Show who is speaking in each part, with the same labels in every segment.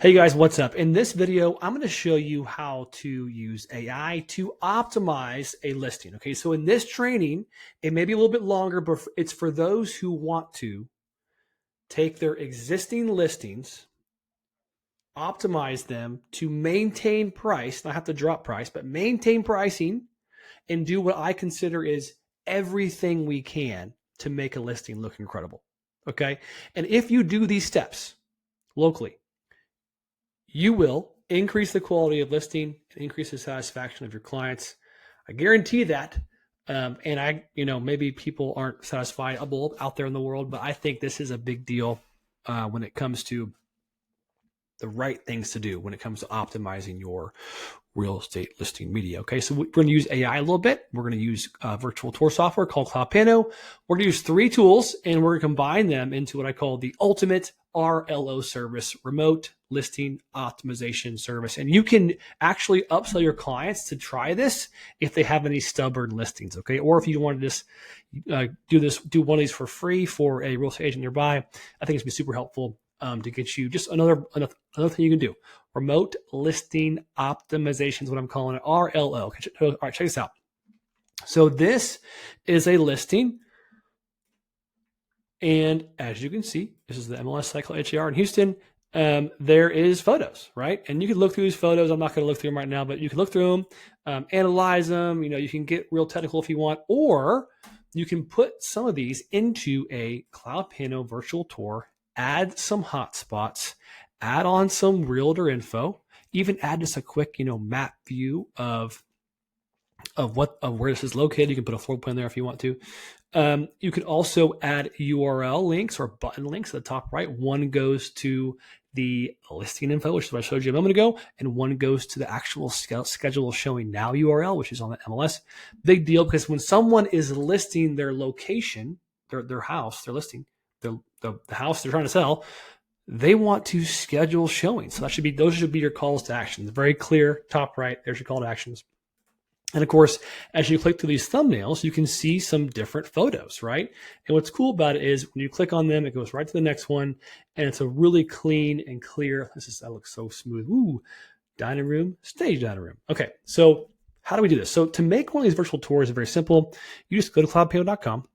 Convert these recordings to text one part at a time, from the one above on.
Speaker 1: Hey guys, what's up? In this video, I'm going to show you how to use AI to optimize a listing. Okay, so in this training, it may be a little bit longer, but it's for those who want to take their existing listings, optimize them to maintain price, not have to drop price, but maintain pricing and do what I consider is everything we can to make a listing look incredible. Okay, and if you do these steps locally, you will increase the quality of listing and increase the satisfaction of your clients. I guarantee that. Maybe people aren't satisfied out there in the world, but I think this is a big deal when it comes to the right things to do when it comes to optimizing your real estate listing media. Okay, so we're going to use AI a little bit. We're going to use virtual tour software called CloudPano. We're going to use 3 tools and we're going to combine them into what I call the ultimate RLO service, remote listing optimization service. And you can actually upsell your clients to try this if they have any stubborn listings. Okay, or if you want to just do one of these for free for a real estate agent nearby, I think it's been super helpful to get you just another thing you can do. Remote listing optimization is what I'm calling it, RLO. Okay, all right, check this out. So this is a listing. And as you can see, this is the MLS site called HAR in Houston. There is photos, right? And you can look through these photos. I'm not going to look through them right now, but you can look through them, analyze them. You can get real technical if you want, or you can put some of these into a CloudPano virtual tour, add some hotspots, add on some realtor info, even add just a quick, map view of where this is located. You can put a floor plan there if you want to. You can also add URL links or button links at the top right. One goes to the listing info, which is what I showed you a moment ago, and one goes to the actual schedule showing now URL, which is on the MLS. Big deal, because when someone is listing their location, their house, they're listing the house they're trying to sell, they want to schedule showings. So those should be your calls to action. Very clear, top right, there's your call to actions. And of course, as you click through these thumbnails, you can see some different photos, right? And what's cool about it is when you click on them, it goes right to the next one, and it's a really clean and clear. That looks so smooth. Ooh, dining room, stage dining room. Okay, so how do we do this? So to make one of these virtual tours is very simple. You just go to cloudpano.com.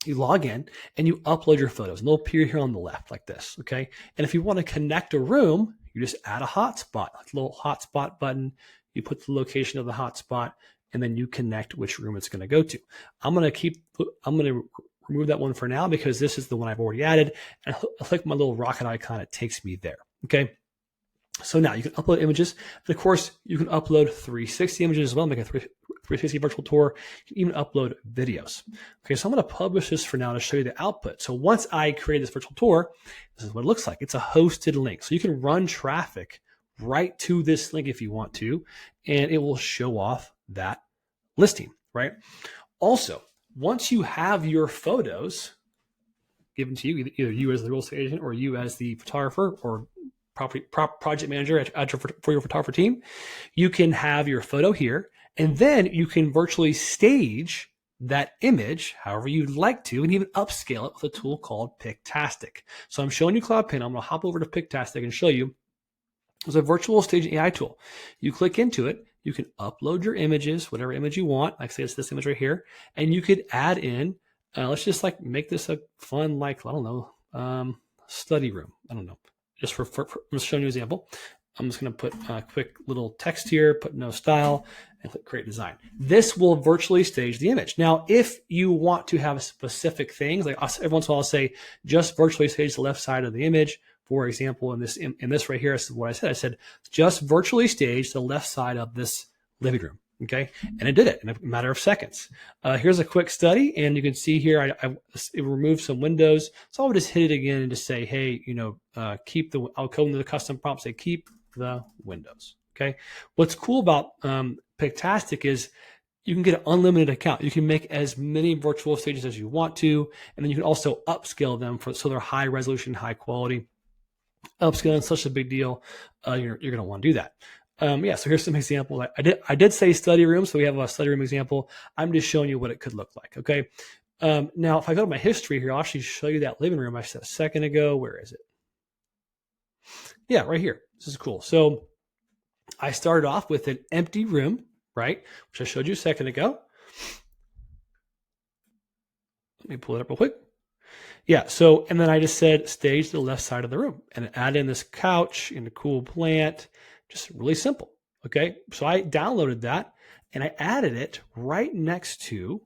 Speaker 1: You log in and you upload your photos, and they'll appear here on the left like this, okay? And if you want to connect a room, you just add a hotspot, a little hotspot button. You put the location of the hotspot, and then you connect which room it's going to go to. I'm going to remove that one for now because this is the one I've already added. And I click my little rocket icon, it takes me there, okay? So now you can upload images. And of course, you can upload 360 images as well, make a 360 virtual tour. You can even upload videos. Okay, so I'm going to publish this for now to show you the output. So once I create this virtual tour, this is what it looks like. It's a hosted link. So you can run traffic right to this link if you want to, and it will show off that listing, right? Also, once you have your photos given to you, either you as the real estate agent or you as the photographer or project manager for your photographer team, you can have your photo here, and then you can virtually stage that image however you'd like to, and even upscale it with a tool called Pictastic. So I'm showing you CloudPano. I'm going to hop over to Pictastic and show you. It's a virtual staging AI tool. You click into it, you can upload your images, whatever image you want. Like say it's this image right here, and you could add in, let's just make this a fun, study room. I don't know. Just I'm just showing you an example. I'm just going to put a quick little text here, put no style, and click create design. This will virtually stage the image. Now, if you want to have specific things, like every once in a while I'll say, just virtually stage the left side of the image. For example, in this right here, this is what I said. I said, just virtually stage the left side of this living room, okay? And it did it in a matter of seconds. Here's a quick study, and you can see here, it removed some windows. So I'll just hit it again and just say, hey, I'll go into the custom prompt, say, keep the windows, okay? What's cool about Pictastic is you can get an unlimited account. You can make as many virtual stages as you want to, and then you can also upscale them so they're high resolution, high quality. Upscaling is such a big deal. You're going to want to do that. So here's some examples. I did say study room, so we have a study room example. I'm just showing you what it could look like, okay? Now, if I go to my history here, I'll actually show you that living room I said a second ago. Where is it? Yeah, right here. This is cool. So I started off with an empty room, right? Which I showed you a second ago. Let me pull it up real quick. Yeah, so, and then I just said stage the left side of the room and add in this couch and a cool plant, just really simple. Okay, so I downloaded that and I added it right next to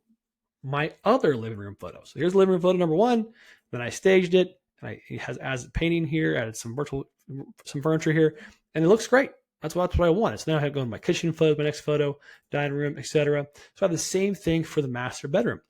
Speaker 1: my other living room photo. So here's living room photo number one. Then I staged it and it has as a painting here, added some furniture here, and it looks great. That's what I wanted. So now I have to go to my kitchen photo, my next photo, dining room, etc. So I have the same thing for the master bedroom.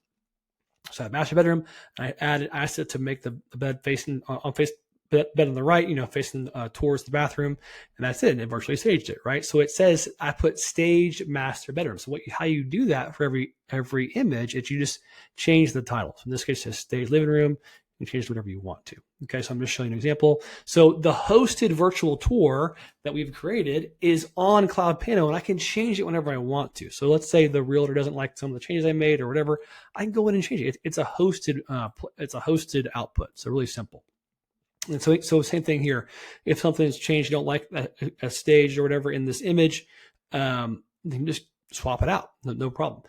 Speaker 1: So I have master bedroom, and I asked it to make the bed facing on face bed on the right, facing towards the bathroom, and that's it. And it virtually staged it, right? So it says I put stage master bedroom. So how you do that for every image is you just change the title. So in this case, it says stage living room. You can change it whatever you want to. Okay, so I'm just showing you an example. So the hosted virtual tour that we've created is on CloudPano, and I can change it whenever I want to. So let's say the realtor doesn't like some of the changes I made or whatever, I can go in and change it. It's a hosted output. So really simple. And so same thing here. If something's changed, you don't like a stage or whatever in this image, you can just swap it out. No problem.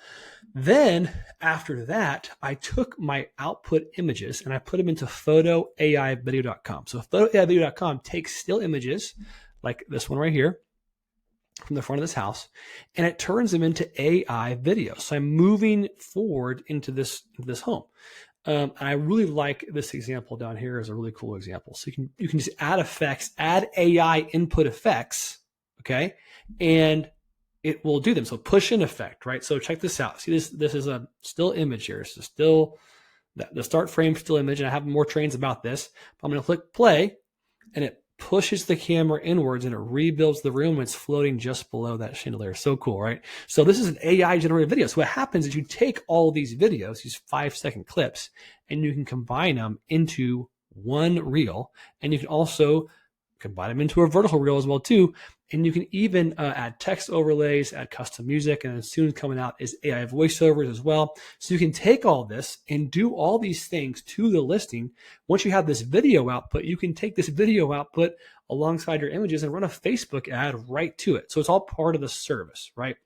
Speaker 1: Then after that, I took my output images and I put them into PhotoAIvideo.com. So PhotoAIvideo.com takes still images like this one right here from the front of this house, and it turns them into AI videos. So I'm moving forward into this home. And I really like this example down here is a really cool example. So you can just add effects, add AI input effects, okay, and it will do them. So push in effect, right? So check this out. See this is a still image here. So still the start frame still image, and I have more trains about this. I'm going to click play, and it pushes the camera inwards and it rebuilds the room when it's floating just below that chandelier. So cool, right? So this is an AI generated video. So what happens is you take all these videos, these 5-second clips, and you can combine them into one reel, and you can also combine them into a vertical reel as well too. And you can even add text overlays, add custom music, and then soon coming out is AI voiceovers as well. So you can take all this and do all these things to the listing. Once you have this video output, you can take this video output alongside your images and run a Facebook ad right to it. So it's all part of the service, right?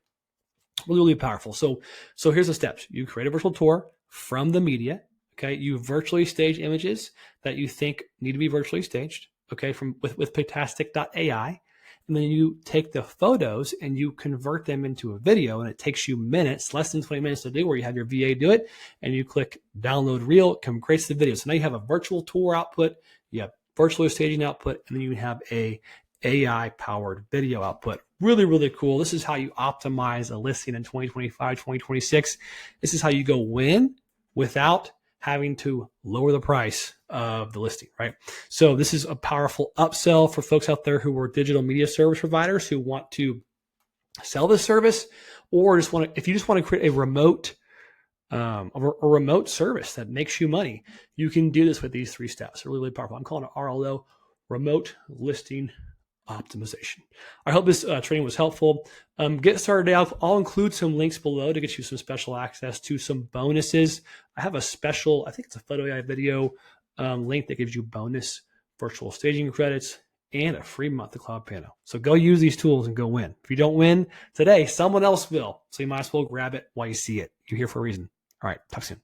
Speaker 1: Really, really powerful. So here's the steps. You create a virtual tour from the media. Okay, you virtually stage images that you think need to be virtually staged. Okay, with pictastic.ai. And then you take the photos and you convert them into a video, and it takes you minutes, less than 20 minutes to do, where you have your VA do it, and you click download reel, it creates the video. So now you have a virtual tour output, you have virtual staging output, and then you have a AI powered video output. Really, really cool. This is how you optimize a listing in 2025, 2026. This is how you go win without having to lower the price of the listing, right? So this is a powerful upsell for folks out there who are digital media service providers who want to sell this service, or if you just want to create a remote service that makes you money, you can do this with these 3 steps. Really, really powerful. I'm calling it RLO, remote listing optimization. I hope this training was helpful. Get started out. I'll include some links below to get you some special access to some bonuses. I have a special, I think it's a PhotoAI video link that gives you bonus virtual staging credits and a free month of CloudPano. So go use these tools and go win. If you don't win today, someone else will. So you might as well grab it while you see it. You're here for a reason. All right, talk soon.